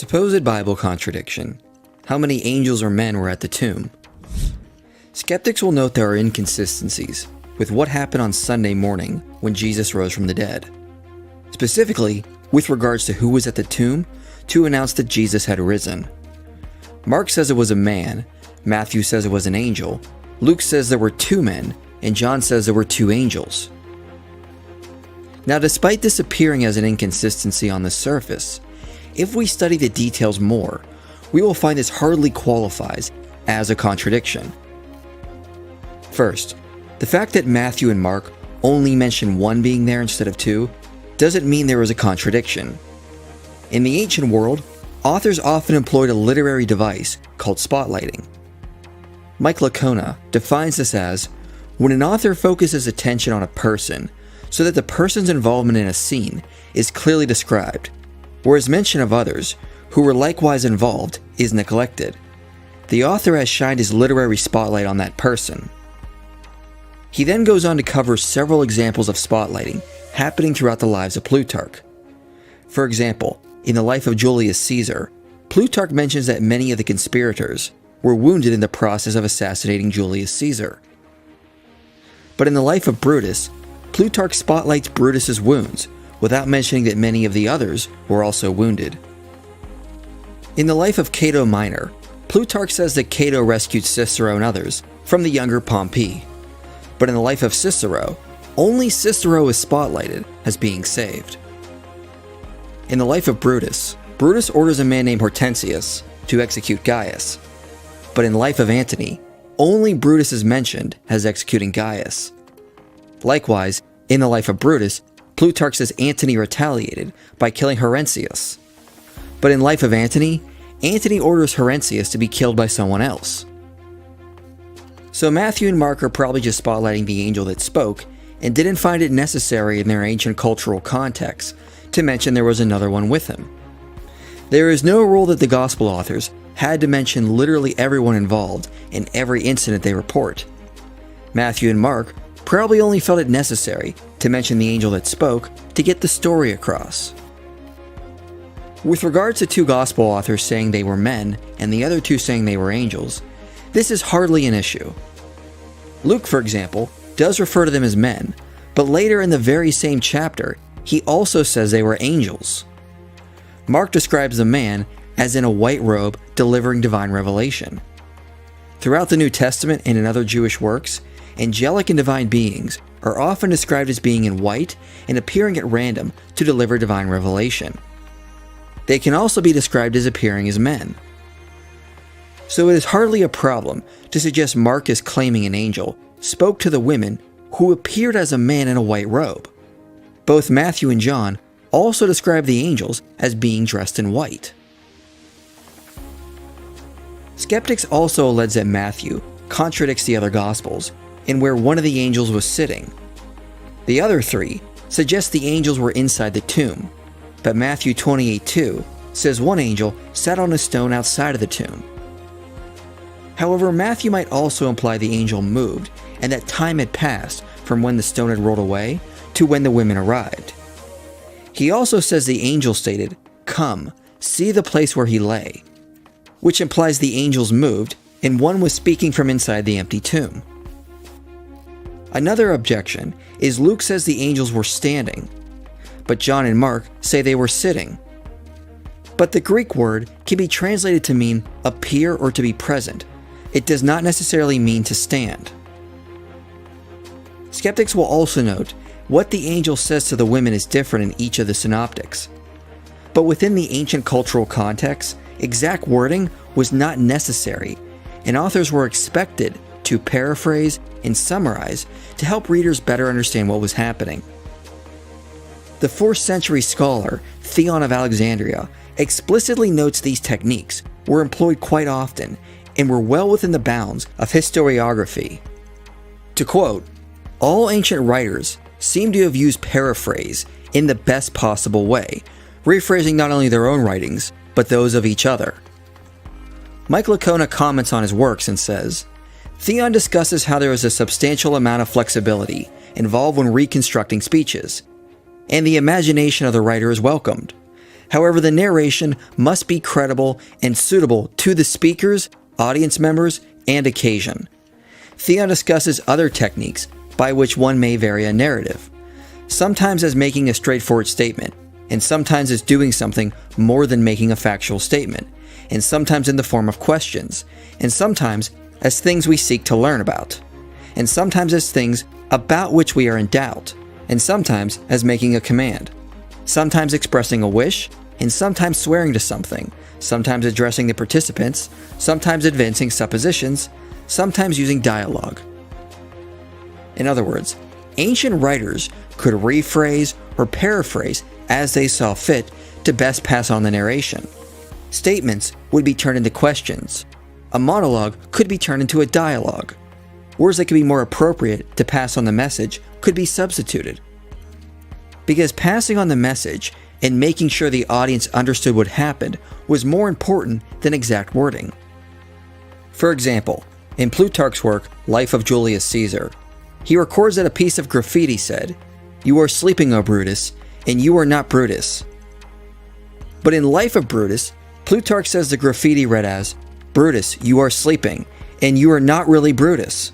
Supposed Bible contradiction. How many angels or men were at the tomb? Skeptics will note there are inconsistencies with what happened on Sunday morning when Jesus rose from the dead. Specifically, with regards to who was at the tomb to announce that Jesus had risen. Mark says it was a man, Matthew says it was an angel, Luke says there were 2 men, and John says there were 2 angels. Now, despite this appearing as an inconsistency on the surface, if we study the details more, we will find this hardly qualifies as a contradiction. First, the fact that Matthew and Mark only mention 1 being there instead of 2 doesn't mean there was a contradiction. In the ancient world, authors often employed a literary device called spotlighting. Mike Licona defines this as when an author focuses attention on a person so that the person's involvement in a scene is clearly described, whereas mention of others who were likewise involved is neglected. The author has shined his literary spotlight on that person. He then goes on to cover several examples of spotlighting happening throughout the lives of Plutarch. For example, in the life of Julius Caesar, Plutarch mentions that many of the conspirators were wounded in the process of assassinating Julius Caesar. But in the life of Brutus, Plutarch spotlights Brutus's wounds without mentioning that many of the others were also wounded. In the life of Cato Minor, Plutarch says that Cato rescued Cicero and others from the younger Pompey. But in the life of Cicero, only Cicero is spotlighted as being saved. In the life of Brutus, Brutus orders a man named Hortensius to execute Gaius. But in the life of Antony, only Brutus is mentioned as executing Gaius. Likewise, in the life of Brutus, Plutarch says Antony retaliated by killing Hortensius. But in life of Antony, Antony orders Hortensius to be killed by someone else. So Matthew and Mark are probably just spotlighting the angel that spoke and didn't find it necessary in their ancient cultural context to mention there was another one with him. There is no rule that the gospel authors had to mention literally everyone involved in every incident they report. Matthew and Mark probably only felt it necessary to mention the angel that spoke to get the story across. With regards to 2 gospel authors saying they were men and the other 2 saying they were angels, this is hardly an issue. Luke, for example, does refer to them as men, but later in the very same chapter, he also says they were angels. Mark describes the man as in a white robe delivering divine revelation. Throughout the New Testament and in other Jewish works, angelic and divine beings are often described as being in white and appearing at random to deliver divine revelation. They can also be described as appearing as men. So it is hardly a problem to suggest Mark is claiming an angel spoke to the women who appeared as a man in a white robe. Both Matthew and John also describe the angels as being dressed in white. Skeptics also allege that Matthew contradicts the other Gospels in where one of the angels was sitting. The other 3 suggest the angels were inside the tomb, but Matthew 28:2 says one angel sat on a stone outside of the tomb. However, Matthew might also imply the angel moved and that time had passed from when the stone had rolled away to when the women arrived. He also says the angel stated, "Come, see the place where he lay," which implies the angels moved and one was speaking from inside the empty tomb. Another objection is Luke says the angels were standing, but John and Mark say they were sitting. But the Greek word can be translated to mean appear or to be present. It does not necessarily mean to stand. Skeptics will also note what the angel says to the women is different in each of the synoptics. But within the ancient cultural context, exact wording was not necessary, and authors were expected to paraphrase and summarize to help readers better understand what was happening. The 4th century scholar Theon of Alexandria explicitly notes these techniques were employed quite often and were well within the bounds of historiography. To quote, "All ancient writers seem to have used paraphrase in the best possible way, rephrasing not only their own writings, but those of each other." Mike Licona comments on his works and says, Theon discusses how there is a substantial amount of flexibility involved when reconstructing speeches, and the imagination of the writer is welcomed. However, the narration must be credible and suitable to the speakers, audience members, and occasion. Theon discusses other techniques by which one may vary a narrative, sometimes as making a straightforward statement, and sometimes as doing something more than making a factual statement, and sometimes in the form of questions, and sometimes as things we seek to learn about, and sometimes as things about which we are in doubt, and sometimes as making a command, sometimes expressing a wish, and sometimes swearing to something, sometimes addressing the participants, sometimes advancing suppositions, sometimes using dialogue. In other words, ancient writers could rephrase or paraphrase as they saw fit to best pass on the narration. Statements would be turned into questions. A monologue could be turned into a dialogue. Words that could be more appropriate to pass on the message could be substituted. Because passing on the message and making sure the audience understood what happened was more important than exact wording. For example, in Plutarch's work, Life of Julius Caesar, he records that a piece of graffiti said, "You are sleeping, O Brutus, and you are not Brutus." But in Life of Brutus, Plutarch says the graffiti read as, "Brutus, you are sleeping, and you are not really Brutus."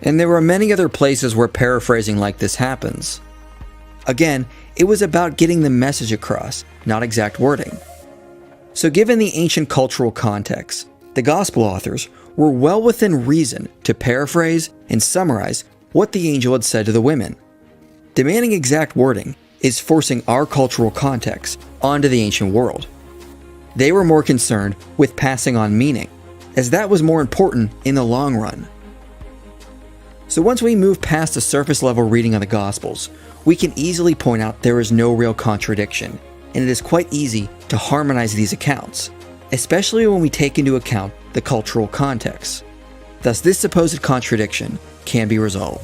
And there are many other places where paraphrasing like this happens. Again, it was about getting the message across, not exact wording. So given the ancient cultural context, the Gospel authors were well within reason to paraphrase and summarize what the angel had said to the women. Demanding exact wording is forcing our cultural context onto the ancient world. They were more concerned with passing on meaning, as that was more important in the long run. So once we move past the surface level reading of the Gospels, we can easily point out there is no real contradiction, and it is quite easy to harmonize these accounts, especially when we take into account the cultural context. Thus, this supposed contradiction can be resolved.